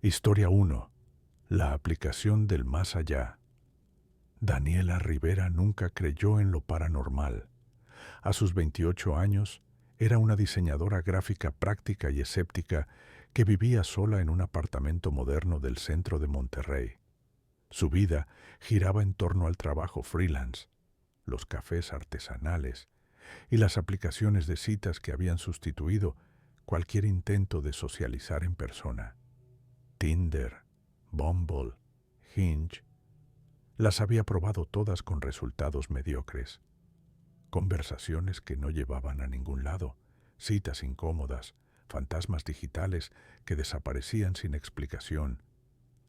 Historia 1. La aplicación del más allá. Daniela Rivera nunca creyó en lo paranormal. A sus 28 años, era una diseñadora gráfica práctica y escéptica que vivía sola en un apartamento moderno del centro de Monterrey. Su vida giraba en torno al trabajo freelance, los cafés artesanales y las aplicaciones de citas que habían sustituido cualquier intento de socializar en persona. Tinder, Bumble, Hinge, las había probado todas con resultados mediocres. Conversaciones que no llevaban a ningún lado, citas incómodas, fantasmas digitales que desaparecían sin explicación.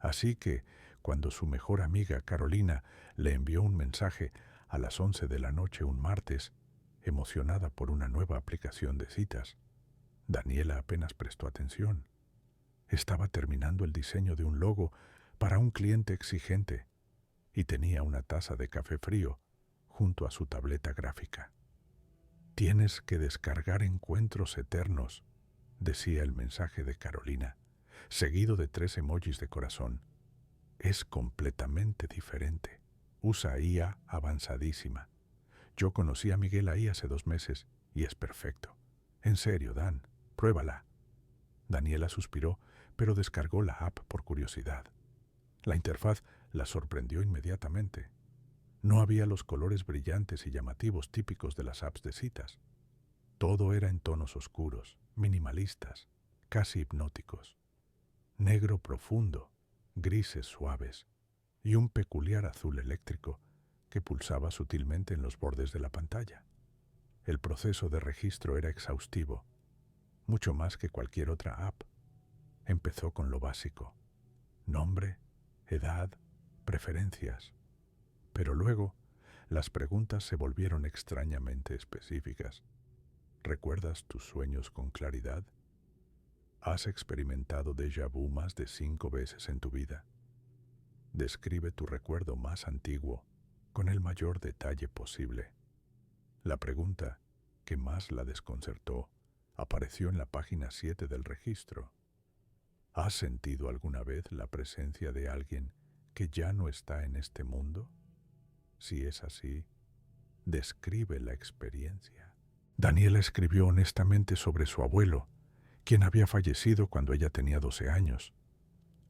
Así que, cuando su mejor amiga Carolina le envió un mensaje a las 11 de la noche un martes, emocionada por una nueva aplicación de citas, Daniela apenas prestó atención. Estaba terminando el diseño de un logo para un cliente exigente y tenía una taza de café frío junto a su tableta gráfica. «Tienes que descargar Encuentros Eternos», decía el mensaje de Carolina, seguido de 3 emojis de corazón. «Es completamente diferente. Usa IA avanzadísima. Yo conocí a Miguel ahí hace 2 meses y es perfecto. En serio, Dan, pruébala». Daniela suspiró, pero descargó la app por curiosidad. La interfaz la sorprendió inmediatamente. No había los colores brillantes y llamativos típicos de las apps de citas. Todo era en tonos oscuros, minimalistas, casi hipnóticos. Negro profundo, grises suaves y un peculiar azul eléctrico que pulsaba sutilmente en los bordes de la pantalla. El proceso de registro era exhaustivo, mucho más que cualquier otra app. Empezó con lo básico: nombre, edad, preferencias. Pero luego, las preguntas se volvieron extrañamente específicas. ¿Recuerdas tus sueños con claridad? ¿Has experimentado déjà vu más de 5 veces en tu vida? Describe tu recuerdo más antiguo con el mayor detalle posible. La pregunta que más la desconcertó apareció en la página 7 del registro. ¿Has sentido alguna vez la presencia de alguien que ya no está en este mundo? Si es así, describe la experiencia. Daniela escribió honestamente sobre su abuelo, quien había fallecido cuando ella tenía 12 años.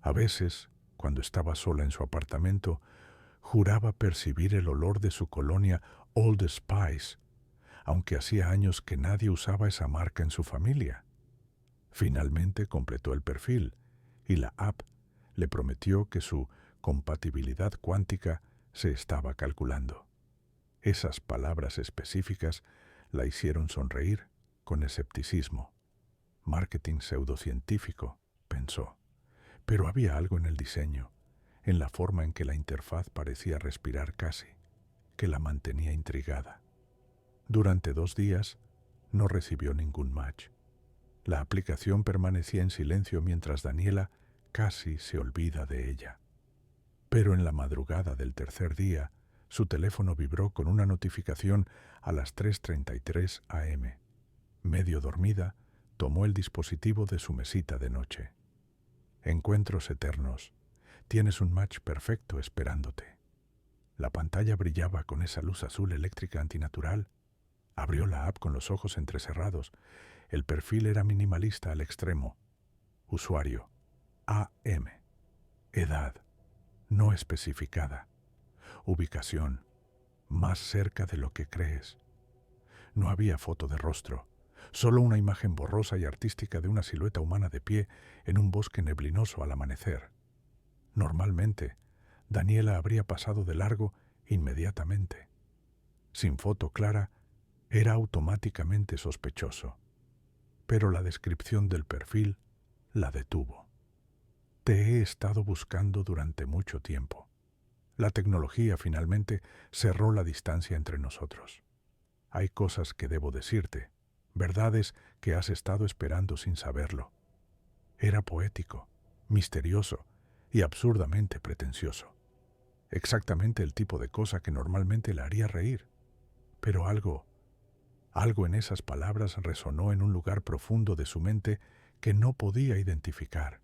A veces, cuando estaba sola en su apartamento, juraba percibir el olor de su colonia Old Spice, aunque hacía años que nadie usaba esa marca en su familia. Finalmente completó el perfil y la app le prometió que su compatibilidad cuántica se estaba calculando. Esas palabras específicas la hicieron sonreír con escepticismo. Marketing pseudocientífico, pensó. Pero había algo en el diseño, en la forma en que la interfaz parecía respirar casi, que la mantenía intrigada. Durante 2 días no recibió ningún match. La aplicación permanecía en silencio mientras Daniela casi se olvida de ella. Pero en la madrugada del tercer día, su teléfono vibró con una notificación a las 3:33 am. Medio dormida, tomó el dispositivo de su mesita de noche. Encuentros Eternos. Tienes un match perfecto esperándote. La pantalla brillaba con esa luz azul eléctrica antinatural. Abrió la app con los ojos entrecerrados. El perfil era minimalista al extremo. Usuario: AM. Edad: no especificada. Ubicación: más cerca de lo que crees. No había foto de rostro, solo una imagen borrosa y artística de una silueta humana de pie en un bosque neblinoso al amanecer. Normalmente, Daniela habría pasado de largo inmediatamente. Sin foto clara, era automáticamente sospechoso. Pero la descripción del perfil la detuvo. Te he estado buscando durante mucho tiempo. La tecnología finalmente cerró la distancia entre nosotros. Hay cosas que debo decirte, verdades que has estado esperando sin saberlo. Era poético, misterioso y absurdamente pretencioso. Exactamente el tipo de cosa que normalmente la haría reír. Pero algo en esas palabras resonó en un lugar profundo de su mente que no podía identificar.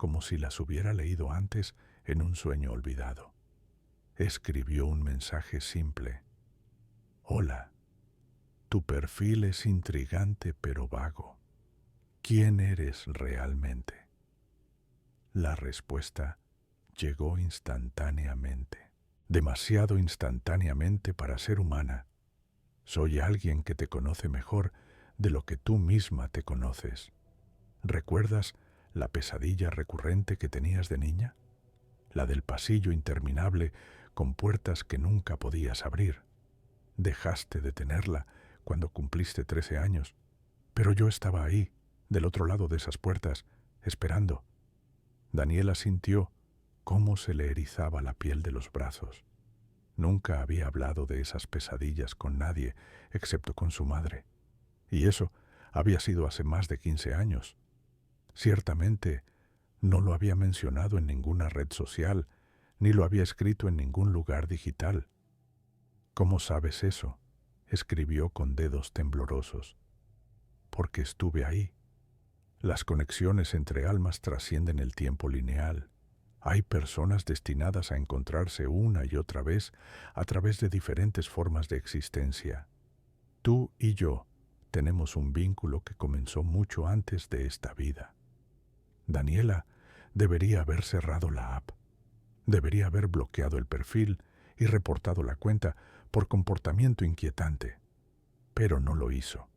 como si las hubiera leído antes en un sueño olvidado. Escribió un mensaje simple. Hola, tu perfil es intrigante pero vago. ¿Quién eres realmente? La respuesta llegó instantáneamente, demasiado instantáneamente para ser humana. Soy alguien que te conoce mejor de lo que tú misma te conoces. ¿Recuerdas la pesadilla recurrente que tenías de niña? La del pasillo interminable con puertas que nunca podías abrir. Dejaste de tenerla cuando cumpliste 13 años, pero yo estaba ahí, del otro lado de esas puertas, esperando. Daniela sintió cómo se le erizaba la piel de los brazos. Nunca había hablado de esas pesadillas con nadie, excepto con su madre. Y eso había sido hace más de 15 años. Ciertamente, no lo había mencionado en ninguna red social, ni lo había escrito en ningún lugar digital. ¿Cómo sabes eso?, escribió con dedos temblorosos. Porque estuve ahí. Las conexiones entre almas trascienden el tiempo lineal. Hay personas destinadas a encontrarse una y otra vez a través de diferentes formas de existencia. Tú y yo tenemos un vínculo que comenzó mucho antes de esta vida. Daniela debería haber cerrado la app. Debería haber bloqueado el perfil y reportado la cuenta por comportamiento inquietante. Pero no lo hizo.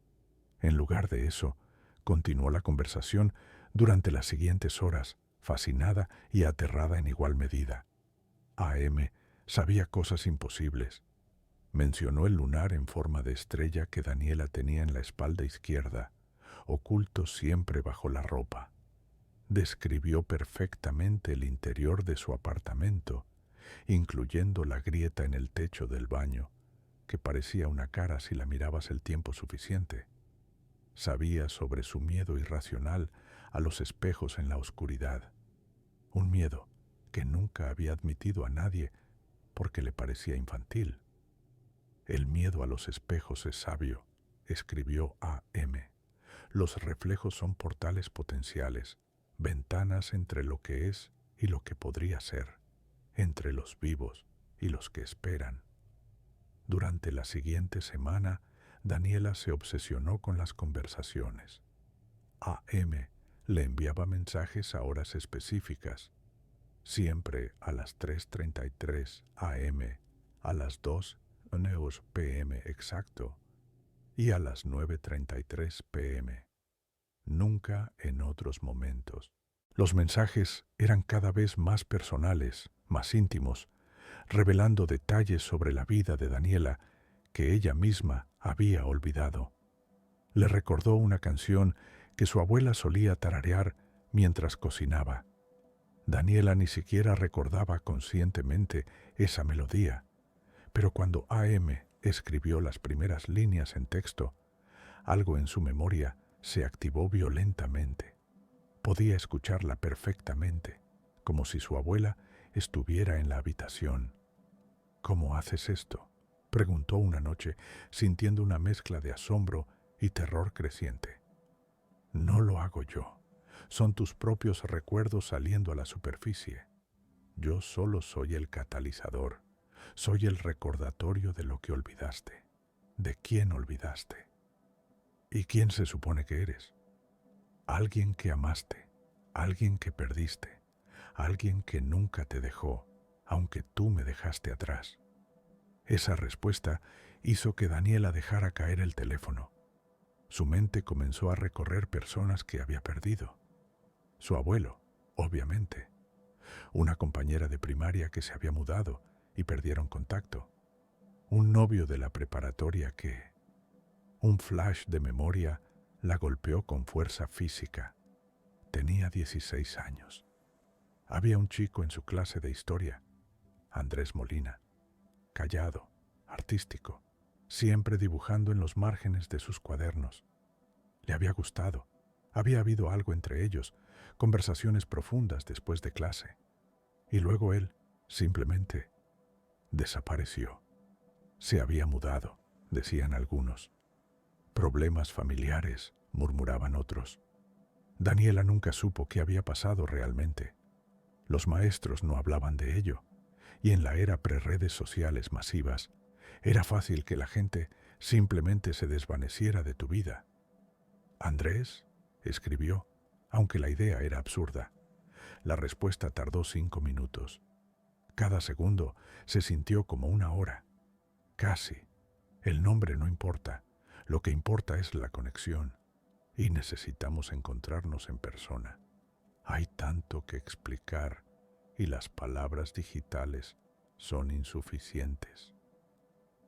En lugar de eso, continuó la conversación durante las siguientes horas, fascinada y aterrada en igual medida. AM sabía cosas imposibles. Mencionó el lunar en forma de estrella que Daniela tenía en la espalda izquierda, oculto siempre bajo la ropa. Describió perfectamente el interior de su apartamento, incluyendo la grieta en el techo del baño, que parecía una cara si la mirabas el tiempo suficiente. Sabía sobre su miedo irracional a los espejos en la oscuridad, un miedo que nunca había admitido a nadie porque le parecía infantil. El miedo a los espejos es sabio, escribió AM. Los reflejos son portales potenciales, ventanas entre lo que es y lo que podría ser, entre los vivos y los que esperan. Durante la siguiente semana, Daniela se obsesionó con las conversaciones. AM le enviaba mensajes a horas específicas, siempre a las 3:33 AM, a las 2 p.m. exacto y a las 9:33 p.m. Nunca en otros momentos. Los mensajes eran cada vez más personales, más íntimos, revelando detalles sobre la vida de Daniela que ella misma había olvidado. Le recordó una canción que su abuela solía tararear mientras cocinaba. Daniela ni siquiera recordaba conscientemente esa melodía, pero cuando AM escribió las primeras líneas en texto, algo en su memoria se activó violentamente. Podía escucharla perfectamente, como si su abuela estuviera en la habitación. ¿Cómo haces esto?, preguntó una noche, sintiendo una mezcla de asombro y terror creciente. No lo hago yo. Son tus propios recuerdos saliendo a la superficie. Yo solo soy el catalizador. Soy el recordatorio de lo que olvidaste. ¿De quién olvidaste? ¿Y quién se supone que eres? Alguien que amaste, alguien que perdiste, alguien que nunca te dejó, aunque tú me dejaste atrás. Esa respuesta hizo que Daniela dejara caer el teléfono. Su mente comenzó a recorrer personas que había perdido. Su abuelo, obviamente. Una compañera de primaria que se había mudado y perdieron contacto. Un novio de la preparatoria que... Un flash de memoria la golpeó con fuerza física. Tenía 16 años. Había un chico en su clase de historia, Andrés Molina, callado, artístico, siempre dibujando en los márgenes de sus cuadernos. Le había gustado. Había habido algo entre ellos, conversaciones profundas después de clase. Y luego él, simplemente, desapareció. Se había mudado, decían algunos. Problemas familiares, murmuraban otros. Daniela nunca supo qué había pasado realmente. Los maestros no hablaban de ello, y en la era pre-redes sociales masivas, era fácil que la gente simplemente se desvaneciera de tu vida. Andrés escribió, aunque la idea era absurda. La respuesta tardó 5 minutos. Cada segundo se sintió como una hora. Casi. El nombre no importa. Lo que importa es la conexión. Y necesitamos encontrarnos en persona. Hay tanto que explicar y las palabras digitales son insuficientes.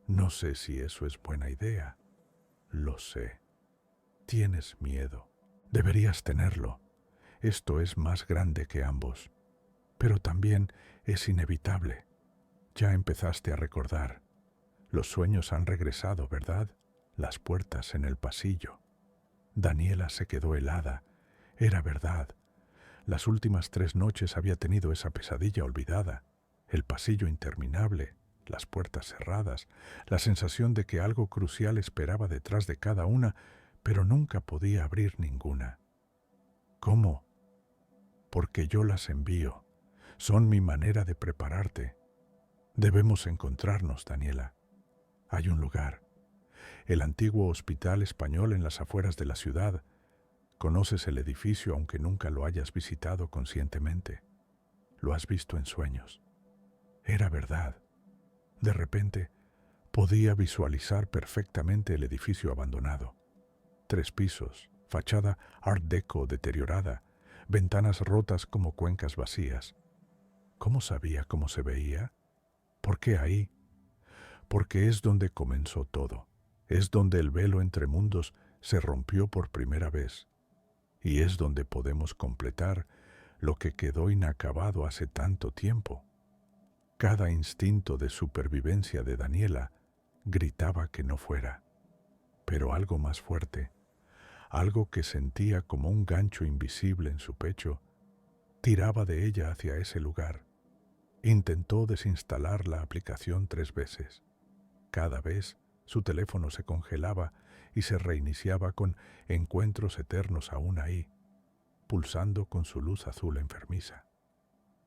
No sé si eso es buena idea. Lo sé. Tienes miedo. Deberías tenerlo. Esto es más grande que ambos. Pero también es inevitable. Ya empezaste a recordar. Los sueños han regresado, ¿verdad? Las puertas en el pasillo. Daniela se quedó helada. Era verdad. Las últimas 3 noches había tenido esa pesadilla olvidada. El pasillo interminable, las puertas cerradas, la sensación de que algo crucial esperaba detrás de cada una, pero nunca podía abrir ninguna. ¿Cómo? Porque yo las envío. Son mi manera de prepararte. Debemos encontrarnos, Daniela. Hay un lugar. El antiguo Hospital Español en las afueras de la ciudad. Conoces el edificio aunque nunca lo hayas visitado conscientemente. Lo has visto en sueños. Era verdad. De repente, podía visualizar perfectamente el edificio abandonado. 3 pisos, fachada Art Deco deteriorada, ventanas rotas como cuencas vacías. ¿Cómo sabía cómo se veía? ¿Por qué ahí? Porque es donde comenzó todo. Es donde el velo entre mundos se rompió por primera vez. Y es donde podemos completar lo que quedó inacabado hace tanto tiempo. Cada instinto de supervivencia de Daniela gritaba que no fuera. Pero algo más fuerte, algo que sentía como un gancho invisible en su pecho, tiraba de ella hacia ese lugar. Intentó desinstalar la aplicación 3 veces. Cada vez su teléfono se congelaba y se reiniciaba con encuentros eternos aún ahí, pulsando con su luz azul enfermiza.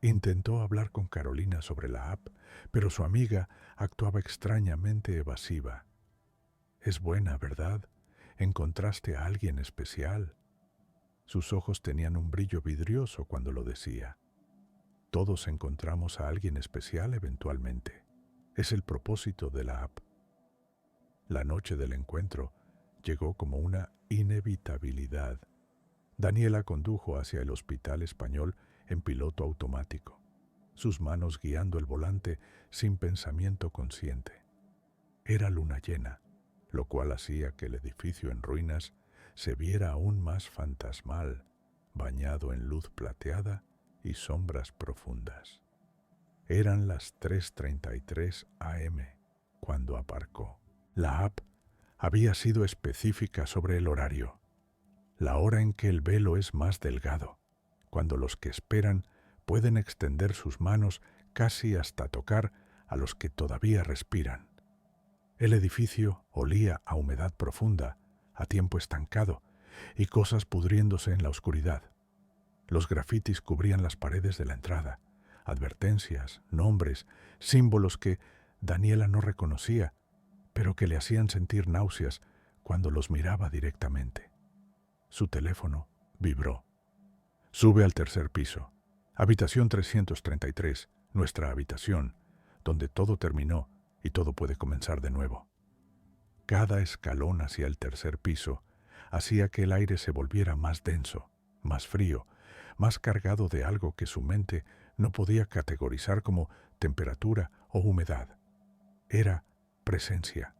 Intentó hablar con Carolina sobre la app, pero su amiga actuaba extrañamente evasiva. Es buena, ¿verdad? Encontraste a alguien especial. Sus ojos tenían un brillo vidrioso cuando lo decía. Todos encontramos a alguien especial eventualmente. Es el propósito de la app. La noche del encuentro llegó como una inevitabilidad. Daniela condujo hacia el Hospital Español en piloto automático, sus manos guiando el volante sin pensamiento consciente. Era luna llena, lo cual hacía que el edificio en ruinas se viera aún más fantasmal, bañado en luz plateada y sombras profundas. Eran las 3:33 am cuando aparcó. La app había sido específica sobre el horario, la hora en que el velo es más delgado, cuando los que esperan pueden extender sus manos casi hasta tocar a los que todavía respiran. El edificio olía a humedad profunda, a tiempo estancado y cosas pudriéndose en la oscuridad. Los grafitis cubrían las paredes de la entrada, advertencias, nombres, símbolos que Daniela no reconocía, pero que le hacían sentir náuseas cuando los miraba directamente. Su teléfono vibró. Sube al 3er piso. Habitación 333, nuestra habitación, donde todo terminó y todo puede comenzar de nuevo. Cada escalón hacia el 3er piso hacía que el aire se volviera más denso, más frío, más cargado de algo que su mente no podía categorizar como temperatura o humedad. Era presencia,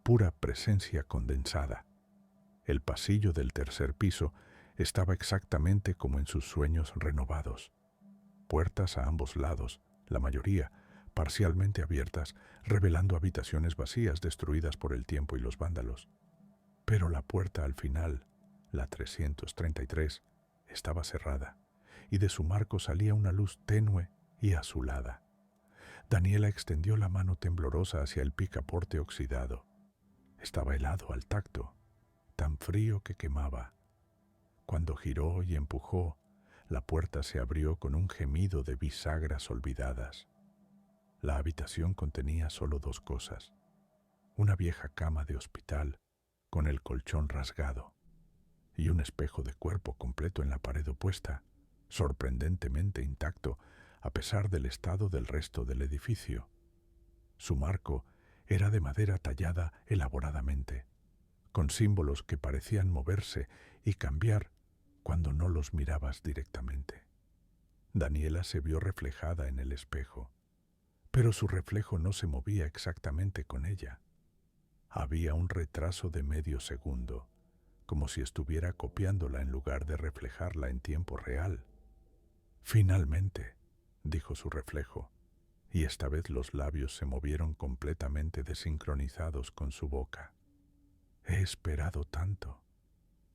pura presencia condensada. El pasillo del 3er piso estaba exactamente como en sus sueños renovados. Puertas a ambos lados, la mayoría parcialmente abiertas, revelando habitaciones vacías destruidas por el tiempo y los vándalos. Pero la puerta al final, la 333, estaba cerrada, y de su marco salía una luz tenue y azulada. Daniela extendió la mano temblorosa hacia el picaporte oxidado. Estaba helado al tacto, tan frío que quemaba. Cuando giró y empujó, la puerta se abrió con un gemido de bisagras olvidadas. La habitación contenía solo dos cosas: una vieja cama de hospital con el colchón rasgado y un espejo de cuerpo completo en la pared opuesta, sorprendentemente intacto a pesar del estado del resto del edificio. Su marco era de madera tallada elaboradamente, con símbolos que parecían moverse y cambiar cuando no los mirabas directamente. Daniela se vio reflejada en el espejo, pero su reflejo no se movía exactamente con ella. Había un retraso de medio segundo, como si estuviera copiándola en lugar de reflejarla en tiempo real. «Finalmente», dijo su reflejo, y esta vez los labios se movieron completamente desincronizados con su boca. «He esperado tanto,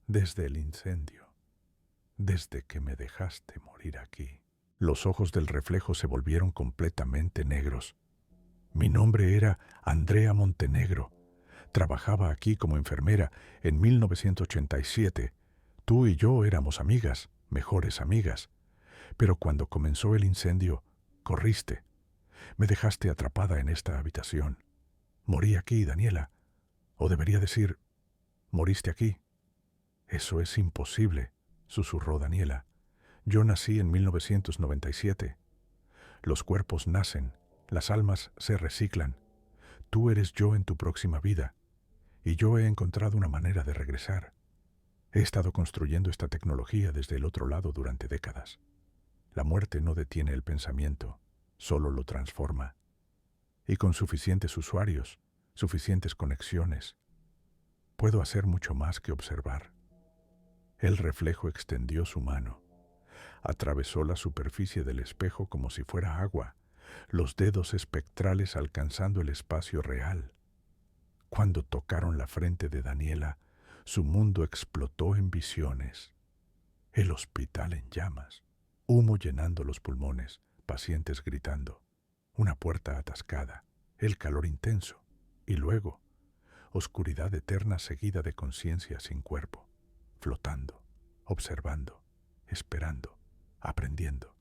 desde el incendio, desde que me dejaste morir aquí». Los ojos del reflejo se volvieron completamente negros. «Mi nombre era Andrea Montenegro. Trabajaba aquí como enfermera en 1987. Tú y yo éramos amigas, mejores amigas. Pero cuando comenzó el incendio, corriste. Me dejaste atrapada en esta habitación. Morí aquí, Daniela. O debería decir, moriste aquí». «Eso es imposible», susurró Daniela. «Yo nací en 1997. Los cuerpos nacen, las almas se reciclan. Tú eres yo en tu próxima vida, y yo he encontrado una manera de regresar. He estado construyendo esta tecnología desde el otro lado durante décadas. La muerte no detiene el pensamiento, solo lo transforma. Y con suficientes usuarios, suficientes conexiones, puedo hacer mucho más que observar». El reflejo extendió su mano. Atravesó la superficie del espejo como si fuera agua, los dedos espectrales alcanzando el espacio real. Cuando tocaron la frente de Daniela, su mundo explotó en visiones. El hospital en llamas, humo llenando los pulmones, pacientes gritando, una puerta atascada, el calor intenso, y luego, oscuridad eterna seguida de conciencia sin cuerpo, flotando, observando, esperando, aprendiendo,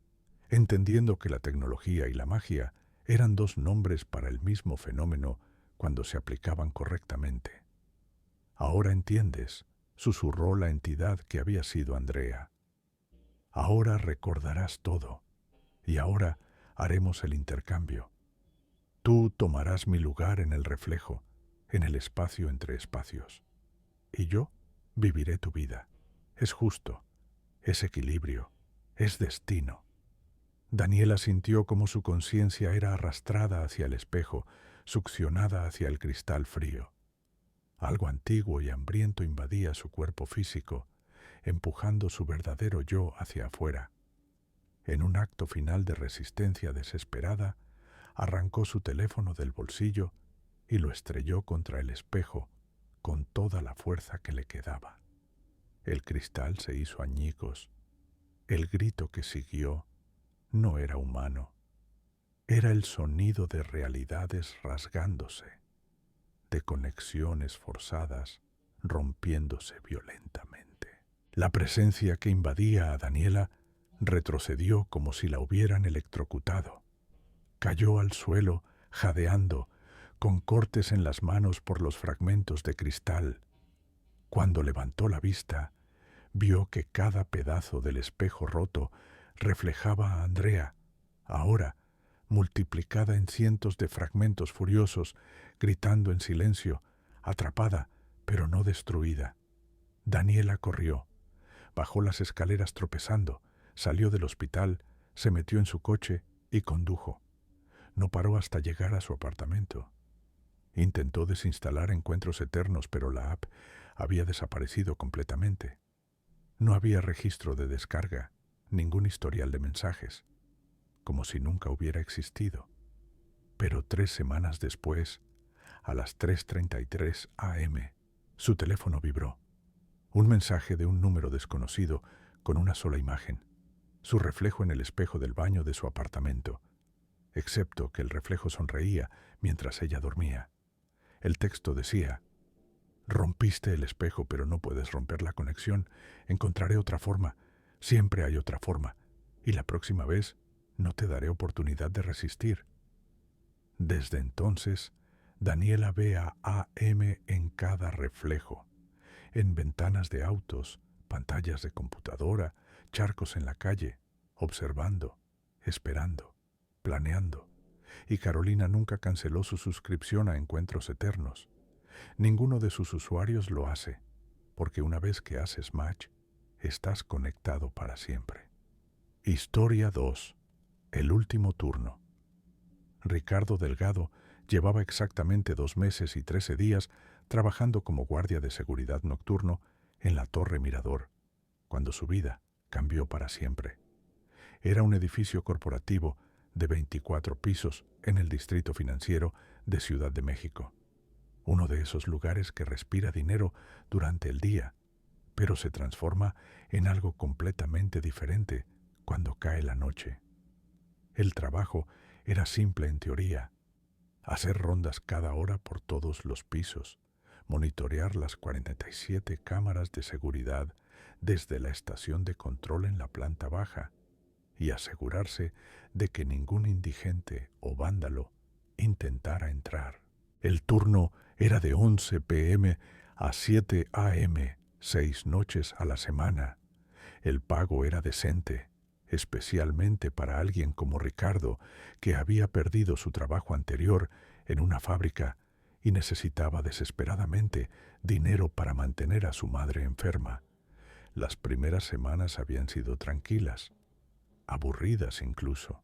entendiendo que la tecnología y la magia eran dos nombres para el mismo fenómeno cuando se aplicaban correctamente. «Ahora entiendes», susurró la entidad que había sido Andrea. «Ahora recordarás todo, y ahora haremos el intercambio. Tú tomarás mi lugar en el reflejo, en el espacio entre espacios, y yo viviré tu vida. Es justo, es equilibrio, es destino». Daniela sintió como su conciencia era arrastrada hacia el espejo, succionada hacia el cristal frío. Algo antiguo y hambriento invadía su cuerpo físico, empujando su verdadero yo hacia afuera. En un acto final de resistencia desesperada, arrancó su teléfono del bolsillo y lo estrelló contra el espejo con toda la fuerza que le quedaba. El cristal se hizo añicos. El grito que siguió no era humano. Era el sonido de realidades rasgándose, de conexiones forzadas rompiéndose violentamente. La presencia que invadía a Daniela retrocedió como si la hubieran electrocutado. Cayó al suelo, jadeando, con cortes en las manos por los fragmentos de cristal. Cuando levantó la vista, vio que cada pedazo del espejo roto reflejaba a Andrea, ahora multiplicada en cientos de fragmentos furiosos, gritando en silencio, atrapada, pero no destruida. Daniela corrió, bajó las escaleras tropezando, salió del hospital, se metió en su coche y condujo. No paró hasta llegar a su apartamento. Intentó desinstalar Encuentros Eternos, pero la app había desaparecido completamente. No había registro de descarga, ningún historial de mensajes, como si nunca hubiera existido. Pero 3 semanas después, a las 3:33 a.m., su teléfono vibró. Un mensaje de un número desconocido con una sola imagen, su reflejo en el espejo del baño de su apartamento, excepto que el reflejo sonreía mientras ella dormía. El texto decía: Rompiste el espejo, pero no puedes romper la conexión. Encontraré otra forma. Siempre hay otra forma. Y la próxima vez no te daré oportunidad de resistir. Desde entonces, Daniela ve a AM en cada reflejo, en ventanas de autos, pantallas de computadora, charcos en la calle, observando, esperando, planeando. Y Carolina nunca canceló su suscripción a Encuentros Eternos. Ninguno de sus usuarios lo hace, porque una vez que haces match, estás conectado para siempre. Historia 2. El último turno. Ricardo Delgado llevaba exactamente 2 meses y 13 días trabajando como guardia de seguridad nocturno en la Torre Mirador, cuando su vida cambió para siempre. Era un edificio corporativo de 24 pisos en el Distrito Financiero de Ciudad de México. Uno de esos lugares que respira dinero durante el día, pero se transforma en algo completamente diferente cuando cae la noche. El trabajo era simple en teoría: hacer rondas cada hora por todos los pisos, monitorear las 47 cámaras de seguridad desde la estación de control en la planta baja y asegurarse de que ningún indigente o vándalo intentara entrar. El turno era de 11 p.m. a 7 a.m., 6 noches a la semana. El pago era decente, especialmente para alguien como Ricardo, que había perdido su trabajo anterior en una fábrica y necesitaba desesperadamente dinero para mantener a su madre enferma. Las primeras semanas habían sido tranquilas, aburridas incluso.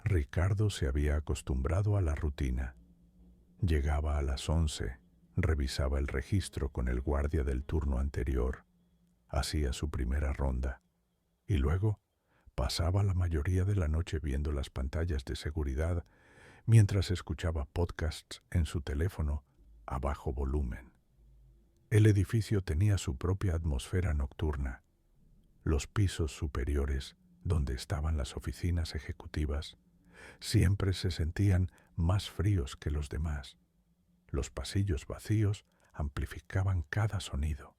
Ricardo se había acostumbrado a la rutina. Llegaba a las 11, revisaba el registro con el guardia del turno anterior, hacía su primera ronda y luego pasaba la mayoría de la noche viendo las pantallas de seguridad mientras escuchaba podcasts en su teléfono a bajo volumen. El edificio tenía su propia atmósfera nocturna. Los pisos superiores, donde estaban las oficinas ejecutivas, siempre se sentían más fríos que los demás. Los pasillos vacíos amplificaban cada sonido: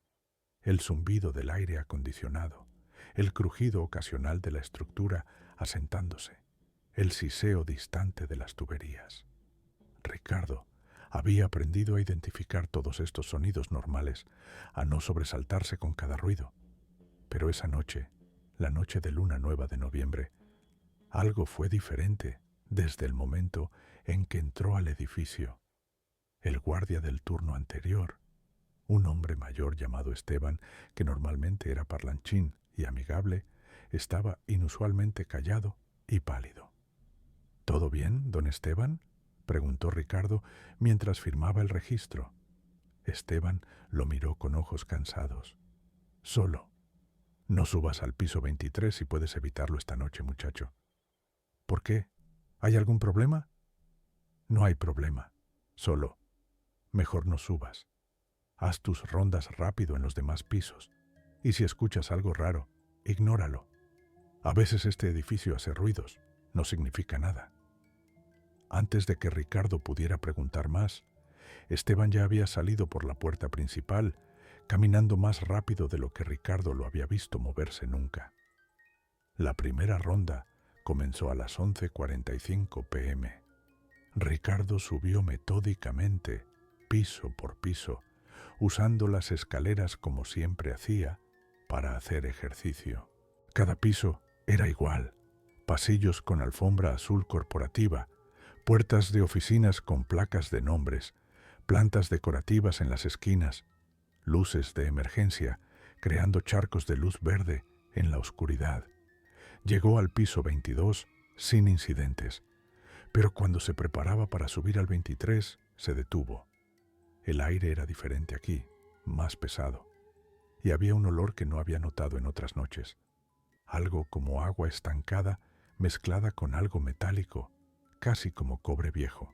el zumbido del aire acondicionado, el crujido ocasional de la estructura asentándose, el siseo distante de las tuberías. Ricardo había aprendido a identificar todos estos sonidos normales, a no sobresaltarse con cada ruido. Pero esa noche, la noche de luna nueva de noviembre, algo fue diferente desde el momento en que entró al edificio. El guardia del turno anterior, un hombre mayor llamado Esteban, que normalmente era parlanchín y amigable, estaba inusualmente callado y pálido. ¿Todo bien, don Esteban?, preguntó Ricardo mientras firmaba el registro. Esteban lo miró con ojos cansados. Solo. No subas al piso 23 si puedes evitarlo esta noche, muchacho. ¿Por qué? ¿Hay algún problema? No hay problema. Solo, mejor no subas. Haz tus rondas rápido en los demás pisos. Y si escuchas algo raro, ignóralo. A veces este edificio hace ruidos. No significa nada. Antes de que Ricardo pudiera preguntar más, Esteban ya había salido por la puerta principal, caminando más rápido de lo que Ricardo lo había visto moverse nunca. La primera ronda comenzó a las 11:45 p.m. Ricardo subió metódicamente, piso por piso, usando las escaleras como siempre hacía para hacer ejercicio. Cada piso era igual: pasillos con alfombra azul corporativa, puertas de oficinas con placas de nombres, plantas decorativas en las esquinas, luces de emergencia creando charcos de luz verde en la oscuridad. Llegó al piso 22 sin incidentes, pero cuando se preparaba para subir al 23 se detuvo. El aire era diferente aquí, más pesado, y había un olor que no había notado en otras noches, algo como agua estancada mezclada con algo metálico, casi como cobre viejo.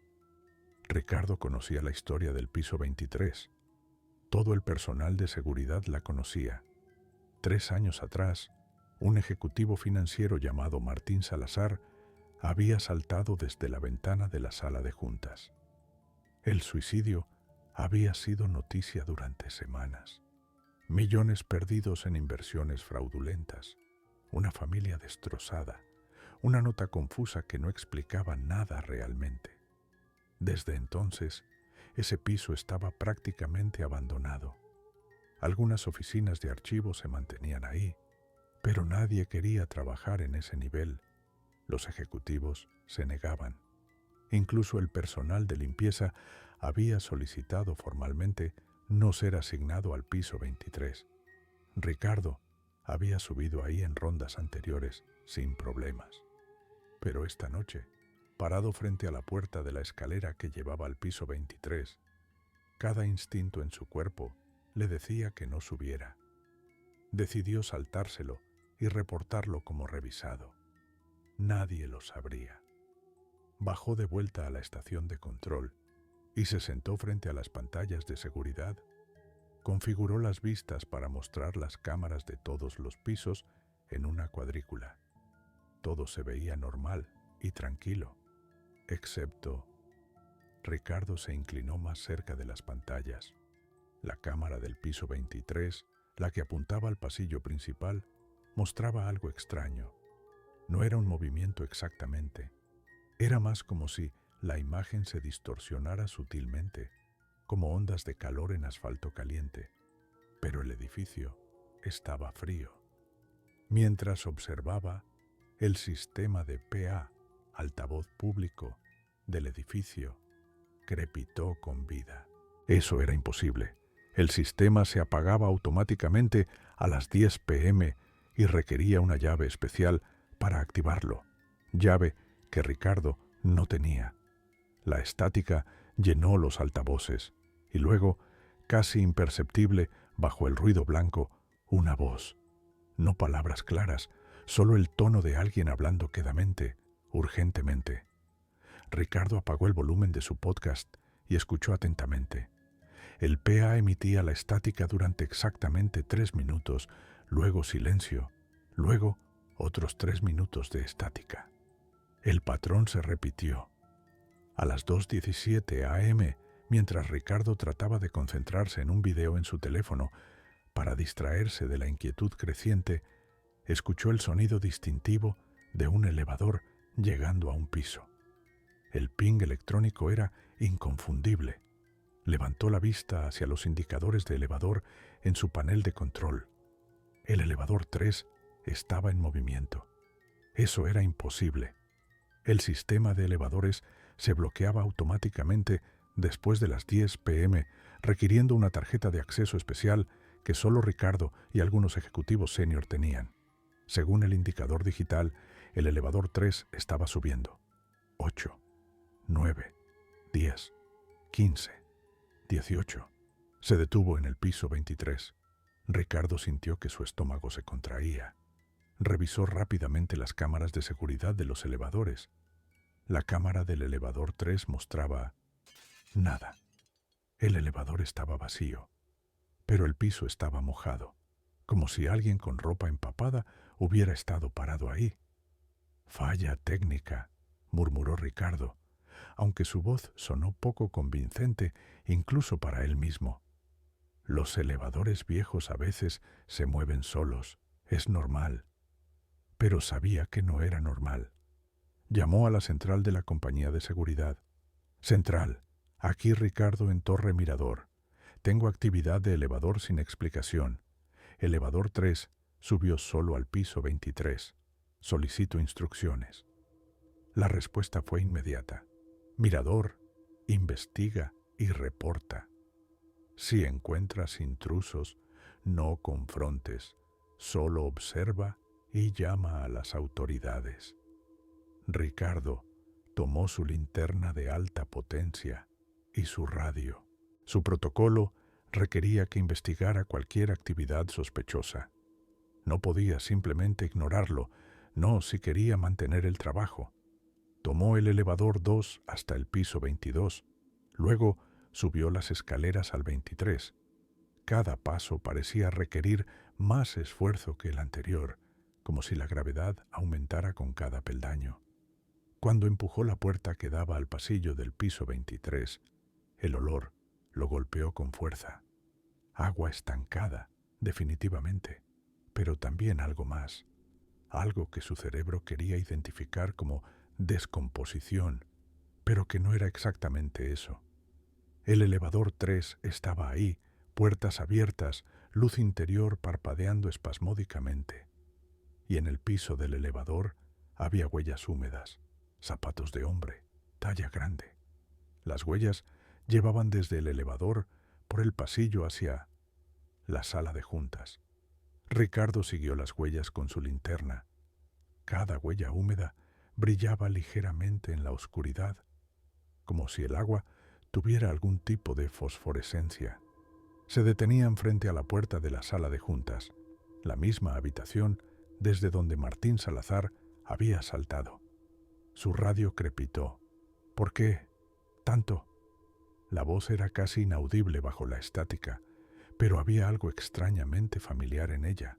Ricardo conocía la historia del piso 23. Todo el personal de seguridad la conocía. 3 años atrás, un ejecutivo financiero llamado Martín Salazar había saltado desde la ventana de la sala de juntas. El suicidio había sido noticia durante semanas. Millones perdidos en inversiones fraudulentas, una familia destrozada, una nota confusa que no explicaba nada realmente. Desde entonces, ese piso estaba prácticamente abandonado. Algunas oficinas de archivos se mantenían ahí, pero nadie quería trabajar en ese nivel. Los ejecutivos se negaban. Incluso el personal de limpieza había solicitado formalmente no ser asignado al piso 23. Ricardo había subido ahí en rondas anteriores sin problemas. Pero esta noche, parado frente a la puerta de la escalera que llevaba al piso 23, cada instinto en su cuerpo le decía que no subiera. Decidió saltárselo y reportarlo como revisado. Nadie lo sabría. Bajó de vuelta a la estación de control y se sentó frente a las pantallas de seguridad. Configuró las vistas para mostrar las cámaras de todos los pisos en una cuadrícula. Todo se veía normal y tranquilo, excepto... Ricardo se inclinó más cerca de las pantallas. La cámara del piso 23, la que apuntaba al pasillo principal, mostraba algo extraño. No era un movimiento exactamente. Era más como si la imagen se distorsionara sutilmente, como ondas de calor en asfalto caliente. Pero el edificio estaba frío. Mientras observaba, el sistema de PA, altavoz público, del edificio, crepitó con vida. Eso era imposible. El sistema se apagaba automáticamente a las 10 p.m. y requería una llave especial para activarlo, llave que Ricardo no tenía. La estática llenó los altavoces y luego, casi imperceptible bajo el ruido blanco, una voz. No palabras claras, solo el tono de alguien hablando quedamente, urgentemente. Ricardo apagó el volumen de su podcast y escuchó atentamente. El PA emitía la estática durante exactamente 3 minutos, luego silencio, luego otros 3 minutos de estática. El patrón se repitió. A las 2:17 a.m., mientras Ricardo trataba de concentrarse en un video en su teléfono para distraerse de la inquietud creciente, escuchó el sonido distintivo de un elevador llegando a un piso. El ping electrónico era inconfundible. Levantó la vista hacia los indicadores de elevador en su panel de control. El elevador 3 estaba en movimiento. Eso era imposible. El sistema de elevadores se bloqueaba automáticamente después de las 10 p.m., requiriendo una tarjeta de acceso especial que solo Ricardo y algunos ejecutivos senior tenían. Según el indicador digital, el elevador 3 estaba subiendo. 8, 9, 10, 15, 18. Se detuvo en el piso 23. Ricardo sintió que su estómago se contraía. Revisó rápidamente las cámaras de seguridad de los elevadores. La cámara del elevador 3 mostraba nada. El elevador estaba vacío, pero el piso estaba mojado, como si alguien con ropa empapada hubiera estado parado ahí. «Falla técnica», murmuró Ricardo, aunque su voz sonó poco convincente incluso para él mismo. Los elevadores viejos a veces se mueven solos, es normal. Pero sabía que no era normal. Llamó a la central de la compañía de seguridad. «Central, aquí Ricardo en Torre Mirador. Tengo actividad de elevador sin explicación. Elevador 3 subió solo al piso 23. Solicito instrucciones». La respuesta fue inmediata. «Mirador, investiga y reporta. Si encuentras intrusos, no confrontes, solo observa y llama a las autoridades». Ricardo tomó su linterna de alta potencia y su radio. Su protocolo requería que investigara cualquier actividad sospechosa. No podía simplemente ignorarlo, no si quería mantener el trabajo. Tomó el elevador 2 hasta el piso 22, luego subió las escaleras al 23. Cada paso parecía requerir más esfuerzo que el anterior, como si la gravedad aumentara con cada peldaño. Cuando empujó la puerta que daba al pasillo del piso 23, el olor Lo golpeó con fuerza. Agua estancada, definitivamente, pero también algo más, algo que su cerebro quería identificar como descomposición, pero que no era exactamente eso. El elevador 3 estaba ahí, puertas abiertas, luz interior parpadeando espasmódicamente. Y en el piso del elevador había huellas húmedas, zapatos de hombre, talla grande. Las huellas llevaban desde el elevador por el pasillo hacia la sala de juntas. Ricardo siguió las huellas con su linterna. Cada huella húmeda brillaba ligeramente en la oscuridad, como si el agua tuviera algún tipo de fosforescencia. Se detenían frente a la puerta de la sala de juntas, la misma habitación desde donde Martín Salazar había saltado. Su radio crepitó. ¿Por qué tanto? La voz era casi inaudible bajo la estática, pero había algo extrañamente familiar en ella.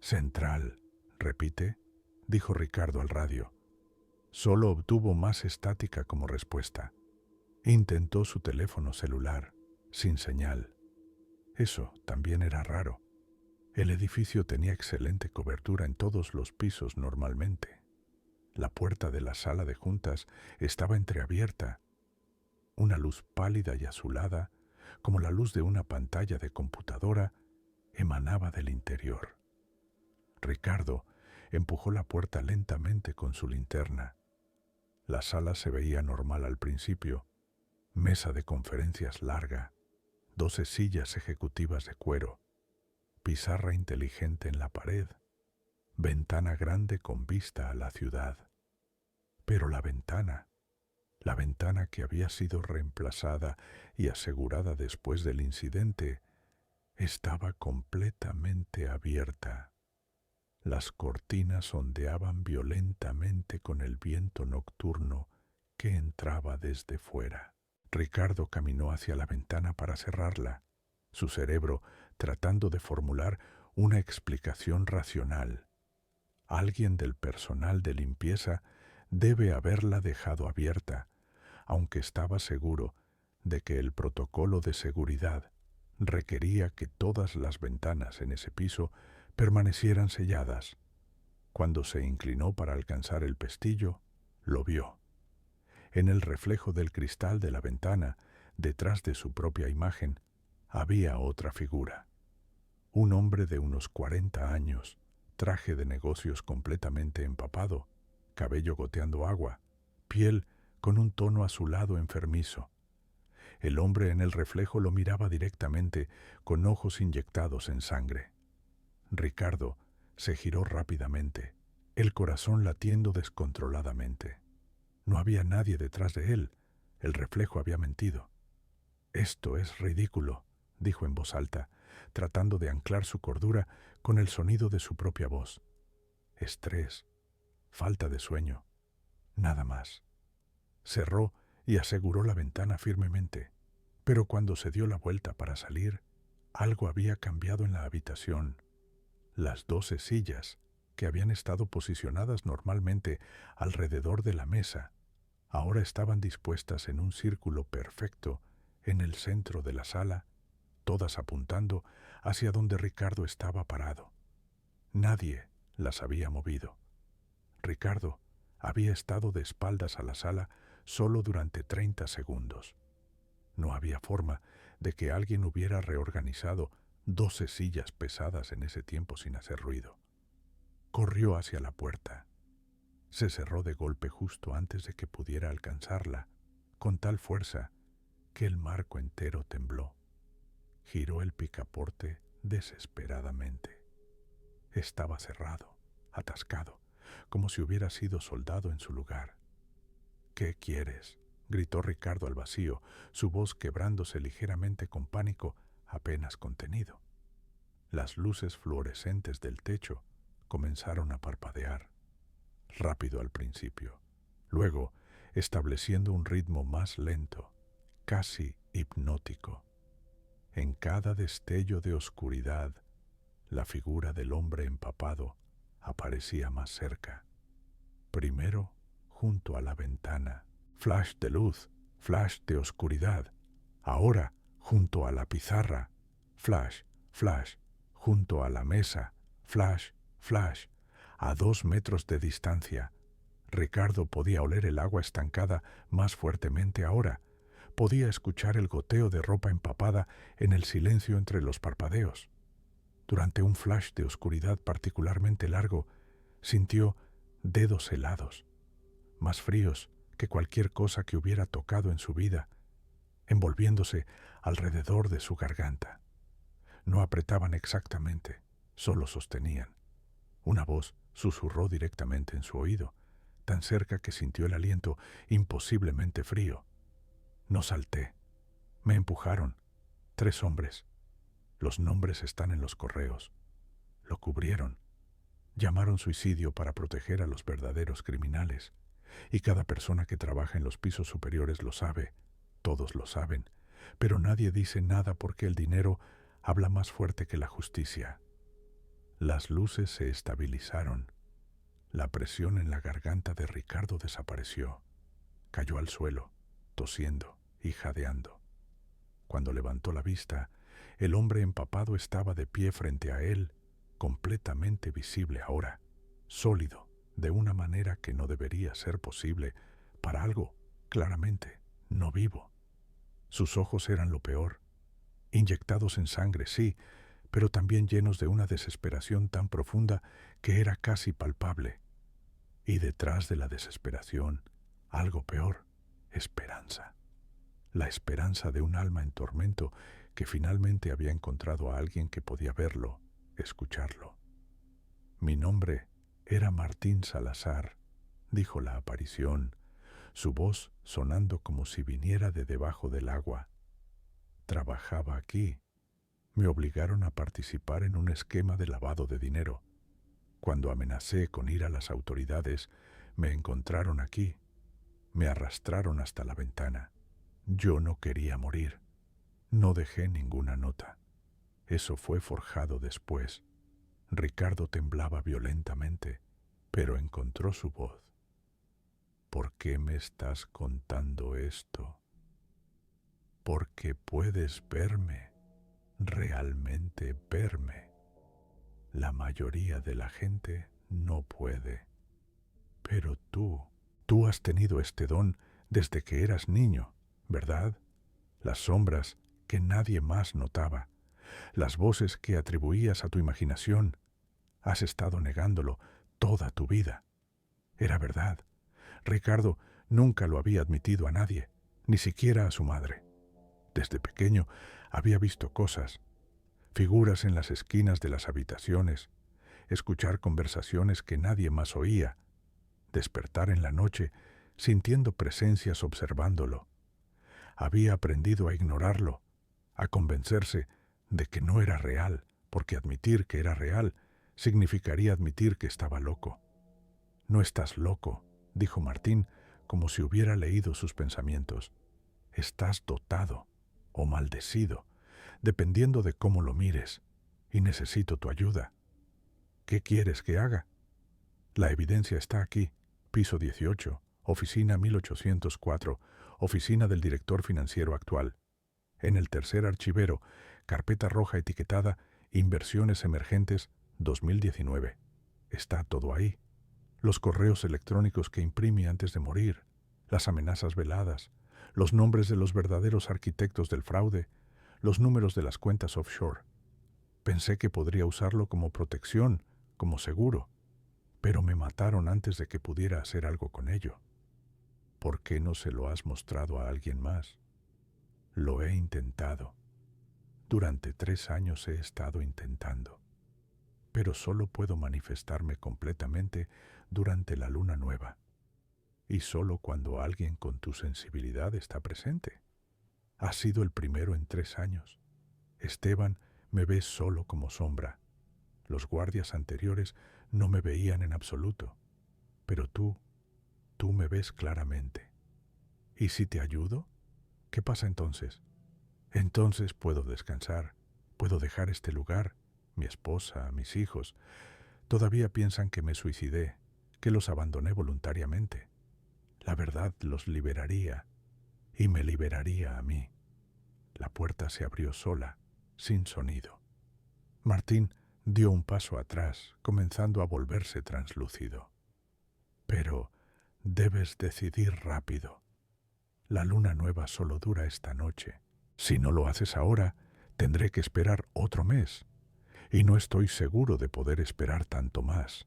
«Central», repite, dijo Ricardo al radio. Solo obtuvo más estática como respuesta. Intentó su teléfono celular, sin señal. Eso también era raro. El edificio tenía excelente cobertura en todos los pisos normalmente. La puerta de la sala de juntas estaba entreabierta. Una luz pálida y azulada, como la luz de una pantalla de computadora, emanaba del interior. Ricardo empujó la puerta lentamente con su linterna. La sala se veía normal al principio. Mesa de conferencias larga, 12 sillas ejecutivas de cuero, pizarra inteligente en la pared, ventana grande con vista a la ciudad. Pero la ventana que había sido reemplazada y asegurada después del incidente, estaba completamente abierta. Las cortinas ondeaban violentamente con el viento nocturno que entraba desde fuera. Ricardo caminó hacia la ventana para cerrarla, su cerebro tratando de formular una explicación racional. Alguien del personal de limpieza debe haberla dejado abierta, aunque estaba seguro de que el protocolo de seguridad requería que todas las ventanas en ese piso permanecieran selladas. Cuando se inclinó para alcanzar el pestillo, lo vio. En el reflejo del cristal de la ventana, detrás de su propia imagen, había otra figura. Un hombre de unos 40 años, traje de negocios completamente empapado, cabello goteando agua, piel con un tono azulado enfermizo. El hombre en el reflejo lo miraba directamente, con ojos inyectados en sangre. Ricardo se giró rápidamente, el corazón latiendo descontroladamente. No había nadie detrás de él. El reflejo había mentido. «Esto es ridículo», dijo en voz alta, tratando de anclar su cordura con el sonido de su propia voz. Estrés, falta de sueño, nada más. Cerró y aseguró la ventana firmemente, pero cuando se dio la vuelta para salir, algo había cambiado en la habitación. Las 12 sillas, que habían estado posicionadas normalmente alrededor de la mesa, ahora estaban dispuestas en un círculo perfecto en el centro de la sala, todas apuntando hacia donde Ricardo estaba parado. Nadie las había movido. Ricardo había estado de espaldas a la sala solo durante 30 segundos. No había forma de que alguien hubiera reorganizado 12 sillas pesadas en ese tiempo sin hacer ruido. Corrió hacia la puerta. Se cerró de golpe justo antes de que pudiera alcanzarla, con tal fuerza que el marco entero tembló. Giró el picaporte desesperadamente. Estaba cerrado, atascado, como si hubiera sido soldado en su lugar. «¿Qué quieres?», gritó Ricardo al vacío, su voz quebrándose ligeramente con pánico apenas contenido. Las luces fluorescentes del techo comenzaron a parpadear, rápido al principio, luego estableciendo un ritmo más lento, casi hipnótico. En cada destello de oscuridad, la figura del hombre empapado aparecía más cerca. Primero, junto a la ventana, flash de luz, flash de oscuridad, ahora junto a la pizarra, flash, flash, junto a la mesa, flash, flash, a 2 metros de distancia. Ricardo podía oler el agua estancada más fuertemente ahora. Podía escuchar el goteo de ropa empapada en el silencio entre los parpadeos. Durante un flash de oscuridad particularmente largo, sintió dedos helados, más fríos que cualquier cosa que hubiera tocado en su vida, envolviéndose alrededor de su garganta. No apretaban exactamente, solo sostenían. Una voz susurró directamente en su oído, tan cerca que sintió el aliento imposiblemente frío. No salté. Me empujaron. 3 hombres. Los nombres están en los correos. Lo cubrieron. Llamaron suicidio para proteger a los verdaderos criminales. Y cada persona que trabaja en los pisos superiores lo sabe. Todos lo saben. Pero nadie dice nada porque el dinero habla más fuerte que la justicia. Las luces se estabilizaron. La presión en la garganta de Ricardo desapareció. Cayó al suelo, tosiendo y jadeando. Cuando levantó la vista, el hombre empapado estaba de pie frente a él, completamente visible ahora, sólido, de una manera que no debería ser posible para algo, claramente, no vivo. Sus ojos eran lo peor, inyectados en sangre, sí, pero también llenos de una desesperación tan profunda que era casi palpable. Y detrás de la desesperación, algo peor, esperanza. La esperanza de un alma en tormento que finalmente había encontrado a alguien que podía verlo, escucharlo. Mi nombre era Martín Salazar, dijo la aparición, su voz sonando como si viniera de debajo del agua. Trabajaba aquí. Me obligaron a participar en un esquema de lavado de dinero. Cuando amenacé con ir a las autoridades, me encontraron aquí. Me arrastraron hasta la ventana. Yo no quería morir. No dejé ninguna nota. Eso fue forjado después. Ricardo temblaba violentamente, pero encontró su voz. ¿Por qué me estás contando esto? Porque puedes verme, realmente verme. La mayoría de la gente no puede. Pero tú has tenido este don desde que eras niño, ¿verdad? Las sombras que nadie más notaba, las voces que atribuías a tu imaginación. Has estado negándolo toda tu vida. Era verdad. Ricardo nunca lo había admitido a nadie, ni siquiera a su madre. Desde pequeño había visto cosas, figuras en las esquinas de las habitaciones, escuchar conversaciones que nadie más oía, despertar en la noche sintiendo presencias observándolo. Había aprendido a ignorarlo, a convencerse de que no era real, porque admitir que era real significaría admitir que estaba loco. No estás loco, dijo Martín, como si hubiera leído sus pensamientos. Estás dotado o maldecido, dependiendo de cómo lo mires, y necesito tu ayuda. ¿Qué quieres que haga? La evidencia está aquí, piso 18, oficina 1804, oficina del director financiero actual. En el tercer archivero, carpeta roja etiquetada Inversiones Emergentes 2019. Está todo ahí. Los correos electrónicos que imprimí antes de morir, las amenazas veladas, los nombres de los verdaderos arquitectos del fraude, los números de las cuentas offshore. Pensé que podría usarlo como protección, como seguro, pero me mataron antes de que pudiera hacer algo con ello. ¿Por qué no se lo has mostrado a alguien más? Lo he intentado. Durante 3 años he estado intentando. Pero solo puedo manifestarme completamente durante la luna nueva. Y solo cuando alguien con tu sensibilidad está presente. Has sido el primero en 3 años. Esteban me ve solo como sombra. Los guardias anteriores no me veían en absoluto. Pero tú me ves claramente. ¿Y si te ayudo? ¿Qué pasa entonces? Entonces puedo descansar, puedo dejar este lugar, mi esposa, mis hijos. Todavía piensan que me suicidé, que los abandoné voluntariamente. La verdad los liberaría y me liberaría a mí. La puerta se abrió sola, sin sonido. Martín dio un paso atrás, comenzando a volverse translúcido. Pero debes decidir rápido. La luna nueva solo dura esta noche. Si no lo haces ahora, tendré que esperar otro mes. Y no estoy seguro de poder esperar tanto más.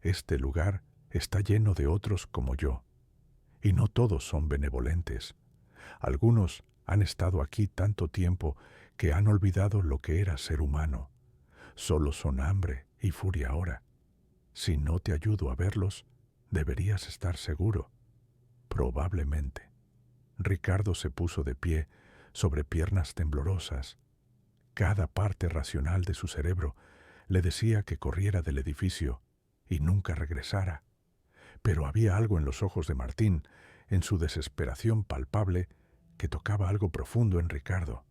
Este lugar está lleno de otros como yo. Y no todos son benevolentes. Algunos han estado aquí tanto tiempo que han olvidado lo que era ser humano. Solo son hambre y furia ahora. Si no te ayudo a verlos, deberías estar seguro. Probablemente. Ricardo se puso de pie sobre piernas temblorosas. Cada parte racional de su cerebro le decía que corriera del edificio y nunca regresara. Pero había algo en los ojos de Martín, en su desesperación palpable, que tocaba algo profundo en Ricardo.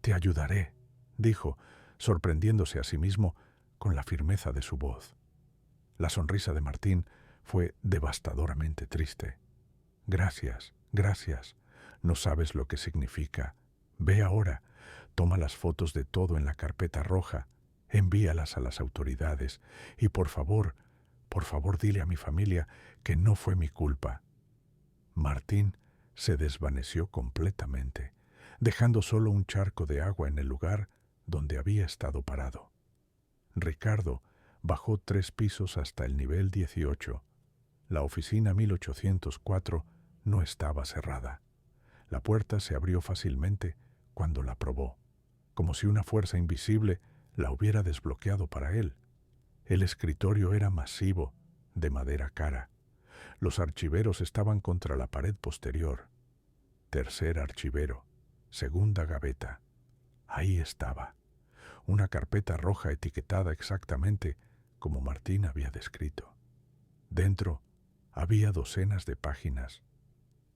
«Te ayudaré», dijo, sorprendiéndose a sí mismo con la firmeza de su voz. La sonrisa de Martín fue devastadoramente triste. «Gracias, gracias. No sabes lo que significa. Ve ahora, toma las fotos de todo en la carpeta roja, envíalas a las autoridades y por favor dile a mi familia que no fue mi culpa». Martín se desvaneció completamente, dejando solo un charco de agua en el lugar donde había estado parado. Ricardo bajó 3 pisos hasta el nivel 18. La oficina 1804 no estaba cerrada. La puerta se abrió fácilmente cuando la probó, como si una fuerza invisible la hubiera desbloqueado para él. El escritorio era masivo, de madera cara. Los archiveros estaban contra la pared posterior. Tercer archivero, segunda gaveta. Ahí estaba, una carpeta roja etiquetada exactamente como Martín había descrito. Dentro había docenas de páginas,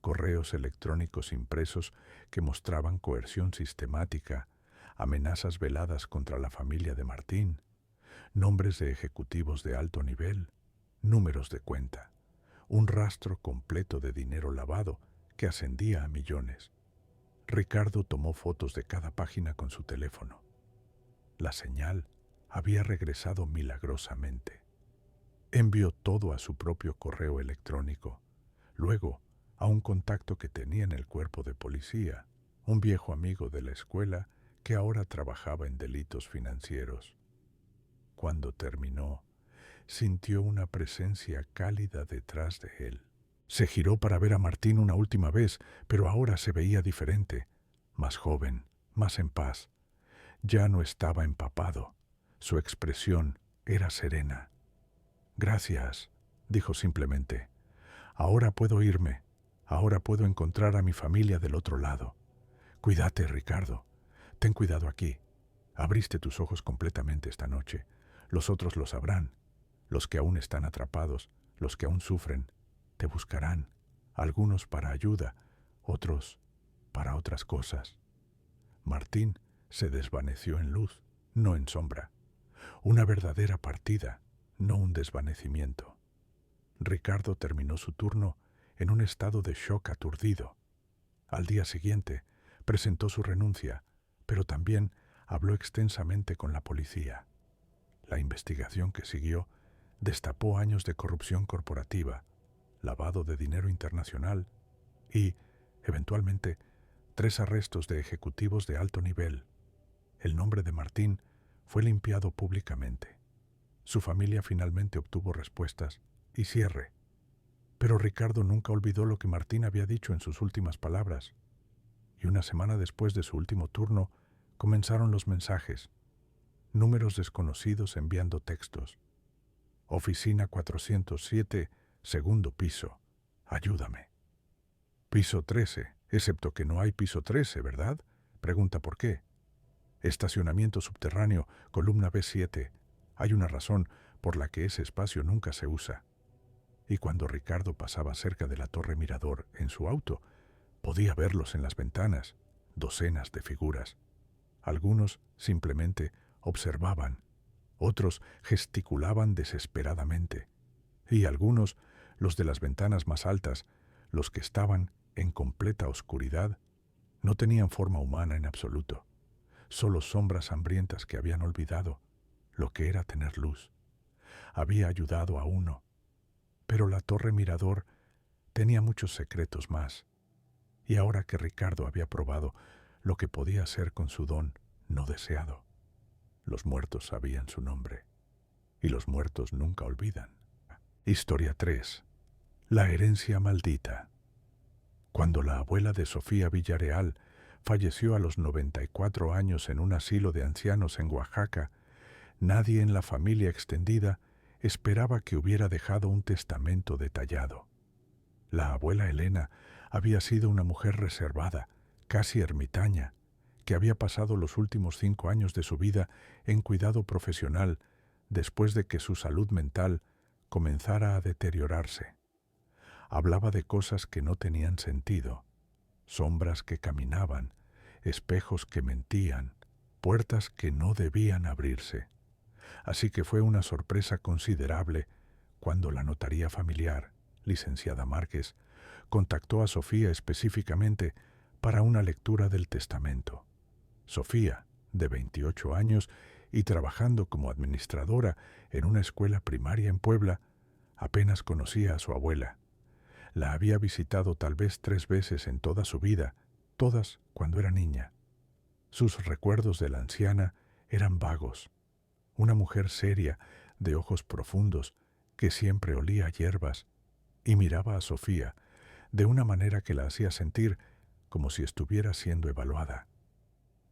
correos electrónicos impresos que mostraban coerción sistemática, amenazas veladas contra la familia de Martín, nombres de ejecutivos de alto nivel, números de cuenta, un rastro completo de dinero lavado que ascendía a millones. Ricardo tomó fotos de cada página con su teléfono. La señal había regresado milagrosamente. Envió todo a su propio correo electrónico, luego a un contacto que tenía en el cuerpo de policía, un viejo amigo de la escuela que ahora trabajaba en delitos financieros. Cuando terminó, sintió una presencia cálida detrás de él. Se giró para ver a Martín una última vez, pero ahora se veía diferente, más joven, más en paz. Ya no estaba empapado. Su expresión era serena. «Gracias», dijo simplemente. «Ahora puedo irme. Ahora puedo encontrar a mi familia del otro lado. Cuídate, Ricardo. Ten cuidado aquí. Abriste tus ojos completamente esta noche. Los otros lo sabrán. Los que aún están atrapados, los que aún sufren, te buscarán. Algunos para ayuda, otros para otras cosas». Martín se desvaneció en luz, no en sombra. Una verdadera partida, no un desvanecimiento. Ricardo terminó su turno en un estado de shock aturdido. Al día siguiente presentó su renuncia, pero también habló extensamente con la policía. La investigación que siguió destapó años de corrupción corporativa, lavado de dinero internacional y, eventualmente, 3 arrestos de ejecutivos de alto nivel. El nombre de Martín fue limpiado públicamente. Su familia finalmente obtuvo respuestas y cierre. Pero Ricardo nunca olvidó lo que Martín había dicho en sus últimas palabras. Y una semana después de su último turno, comenzaron los mensajes. Números desconocidos enviando textos. «Oficina 407, segundo piso. Ayúdame». «Piso 13, excepto que no hay piso 13, ¿verdad?», pregunta por qué. «Estacionamiento subterráneo, columna B7. Hay una razón por la que ese espacio nunca se usa». Y cuando Ricardo pasaba cerca de la torre mirador en su auto, podía verlos en las ventanas, docenas de figuras. Algunos simplemente observaban, otros gesticulaban desesperadamente, y algunos, los de las ventanas más altas, los que estaban en completa oscuridad, No tenían forma humana en absoluto, solo sombras hambrientas que habían olvidado lo que era tener luz. Había ayudado a uno, pero la torre mirador tenía muchos secretos más, y ahora que Ricardo había probado lo que podía hacer con su don no deseado, los muertos sabían su nombre, y los muertos nunca olvidan. Historia 3. La herencia maldita. Cuando la abuela de Sofía Villareal falleció a los 94 años en un asilo de ancianos en Oaxaca, nadie en la familia extendida esperaba que hubiera dejado un testamento detallado. La abuela Elena había sido una mujer reservada, casi ermitaña, que había pasado los últimos 5 años de su vida en cuidado profesional después de que su salud mental comenzara a deteriorarse. Hablaba de cosas que no tenían sentido, sombras que caminaban, espejos que mentían, puertas que no debían abrirse. Así que fue una sorpresa considerable cuando la notaría familiar, licenciada Márquez, contactó a Sofía específicamente para una lectura del testamento. Sofía, de 28 años y trabajando como administradora en una escuela primaria en Puebla, apenas conocía a su abuela. La había visitado tal vez 3 veces en toda su vida, todas cuando era niña. Sus recuerdos de la anciana eran vagos. Una mujer seria, de ojos profundos, que siempre olía a hierbas, y miraba a Sofía de una manera que la hacía sentir como si estuviera siendo evaluada.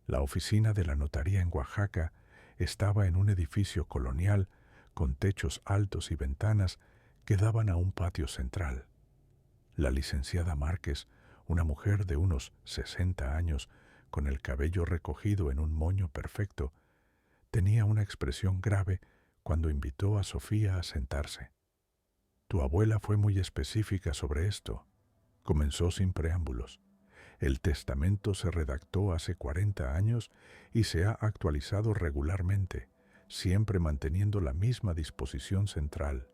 La oficina de la notaría en Oaxaca estaba en un edificio colonial con techos altos y ventanas que daban a un patio central. La licenciada Márquez, una mujer de unos 60 años, con el cabello recogido en un moño perfecto, tenía una expresión grave cuando invitó a Sofía a sentarse. Tu abuela fue muy específica sobre esto. Comenzó sin preámbulos. El testamento se redactó hace 40 años y se ha actualizado regularmente, siempre manteniendo la misma disposición central.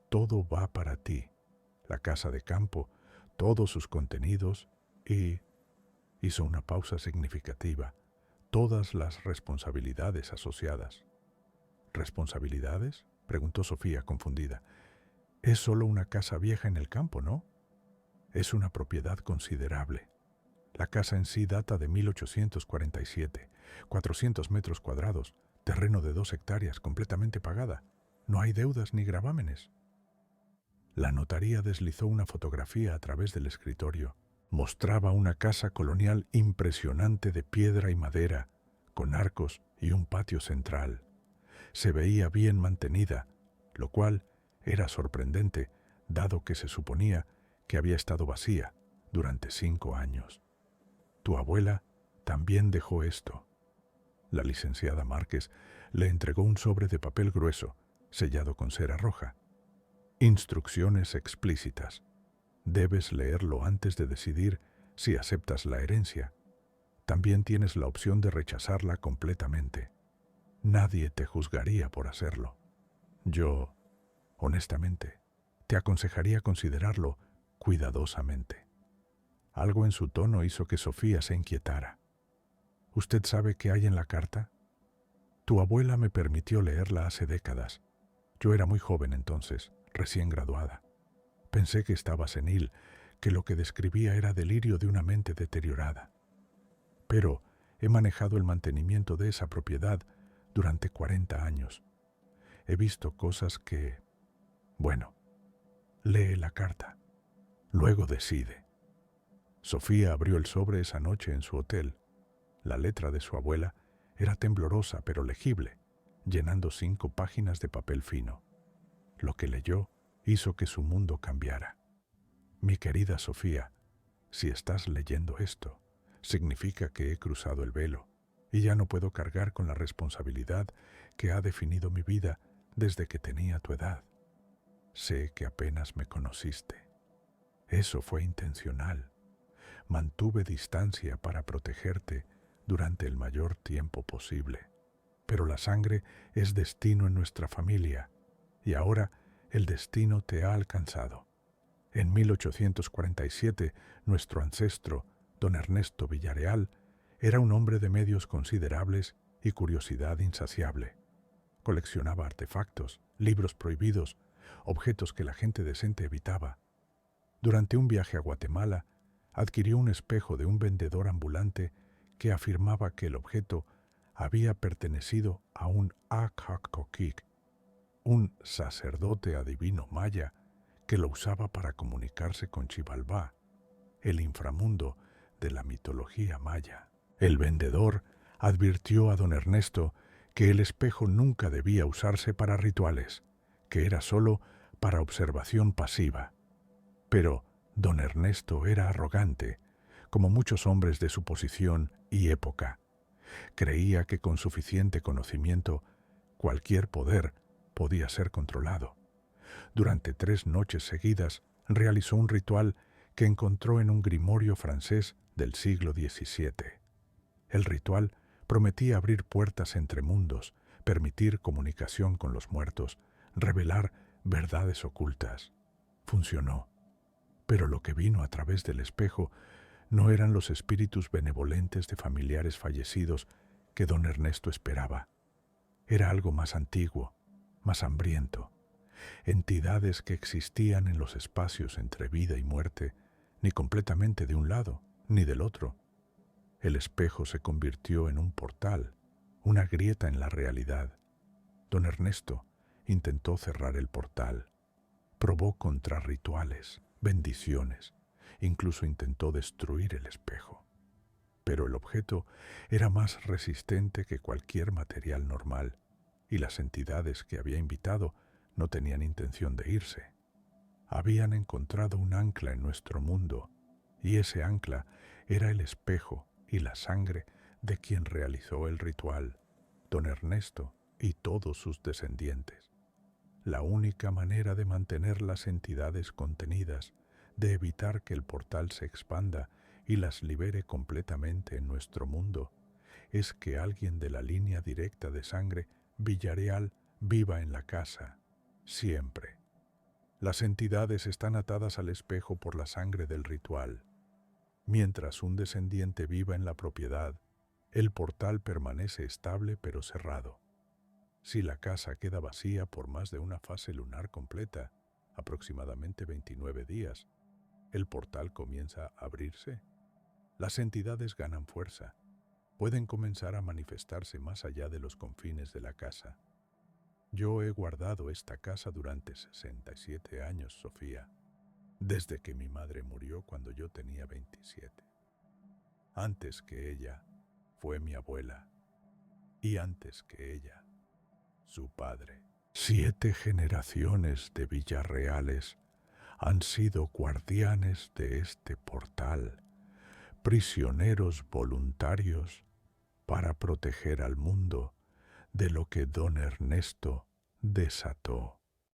Todo va para ti, la casa de campo, todos sus contenidos y... Hizo una pausa significativa. Todas las responsabilidades asociadas. ¿Responsabilidades?, preguntó Sofía, confundida. Es solo una casa vieja en el campo, ¿no? Es una propiedad considerable. La casa en sí data de 1847, 400 metros cuadrados, terreno de 2 hectáreas, completamente pagada. No hay deudas ni gravámenes. La notaría deslizó una fotografía a través del escritorio. Mostraba una casa colonial impresionante de piedra y madera, con arcos y un patio central. Se veía bien mantenida, lo cual era sorprendente, dado que se suponía que había estado vacía durante 5 años. Tu abuela también dejó esto. La licenciada Márquez le entregó un sobre de papel grueso, sellado con cera roja. Instrucciones explícitas. Debes leerlo antes de decidir si aceptas la herencia. También tienes la opción de rechazarla completamente. Nadie te juzgaría por hacerlo. Yo, honestamente, te aconsejaría considerarlo cuidadosamente. Algo en su tono hizo que Sofía se inquietara. ¿Usted sabe qué hay en la carta? Tu abuela me permitió leerla hace décadas. Yo era muy joven entonces, recién graduada. Pensé que estaba senil, que lo que describía era delirio de una mente deteriorada. Pero he manejado el mantenimiento de esa propiedad durante 40 años. He visto cosas que... Bueno, lee la carta. Luego decide. Sofía abrió el sobre esa noche en su hotel. La letra de su abuela era temblorosa pero legible, llenando 5 páginas de papel fino. Lo que leyó hizo que su mundo cambiara. Mi querida Sofía, si estás leyendo esto, significa que he cruzado el velo y ya no puedo cargar con la responsabilidad que ha definido mi vida desde que tenía tu edad. Sé que apenas me conociste. Eso fue intencional. Mantuve distancia para protegerte durante el mayor tiempo posible. Pero la sangre es destino en nuestra familia y ahora el destino te ha alcanzado. En 1847, nuestro ancestro, Don Ernesto Villareal era un hombre de medios considerables y curiosidad insaciable. Coleccionaba artefactos, libros prohibidos, objetos que la gente decente evitaba. Durante un viaje a Guatemala, adquirió un espejo de un vendedor ambulante que afirmaba que el objeto había pertenecido a un Acaccoquic, un sacerdote adivino maya que lo usaba para comunicarse con Xibalbá, el inframundo de la mitología maya. El vendedor advirtió a don Ernesto que el espejo nunca debía usarse para rituales, que era solo para observación pasiva. Pero don Ernesto era arrogante, como muchos hombres de su posición y época. Creía que con suficiente conocimiento cualquier poder podía ser controlado. Durante 3 noches seguidas realizó un ritual que encontró en un grimorio francés del siglo XVII. El ritual prometía abrir puertas entre mundos, permitir comunicación con los muertos, revelar verdades ocultas. Funcionó. Pero lo que vino a través del espejo no eran los espíritus benevolentes de familiares fallecidos que don Ernesto esperaba. Era algo más antiguo, más hambriento. Entidades que existían en los espacios entre vida y muerte, ni completamente de un lado, ni del otro. El espejo se convirtió en un portal, una grieta en la realidad. Don Ernesto intentó cerrar el portal. Probó contrarrituales, bendiciones, incluso intentó destruir el espejo. Pero el objeto era más resistente que cualquier material normal, y las entidades que había invitado no tenían intención de irse. Habían encontrado un ancla en nuestro mundo, y ese ancla era el espejo y la sangre de quien realizó el ritual, don Ernesto y todos sus descendientes. La única manera de mantener las entidades contenidas, de evitar que el portal se expanda y las libere completamente en nuestro mundo, es que alguien de la línea directa de sangre Villareal viva en la casa, siempre. Las entidades están atadas al espejo por la sangre del ritual. Mientras un descendiente viva en la propiedad, el portal permanece estable pero cerrado. Si la casa queda vacía por más de una fase lunar completa, aproximadamente 29 días, el portal comienza a abrirse. Las entidades ganan fuerza. Pueden comenzar a manifestarse más allá de los confines de la casa. Yo he guardado esta casa durante 67 años, Sofía, desde que mi madre murió cuando yo tenía 27. Antes que ella, fue mi abuela, y antes que ella, su padre. 7 generaciones de Villarreales han sido guardianes de este portal, prisioneros voluntarios para proteger al mundo de lo que don Ernesto desató.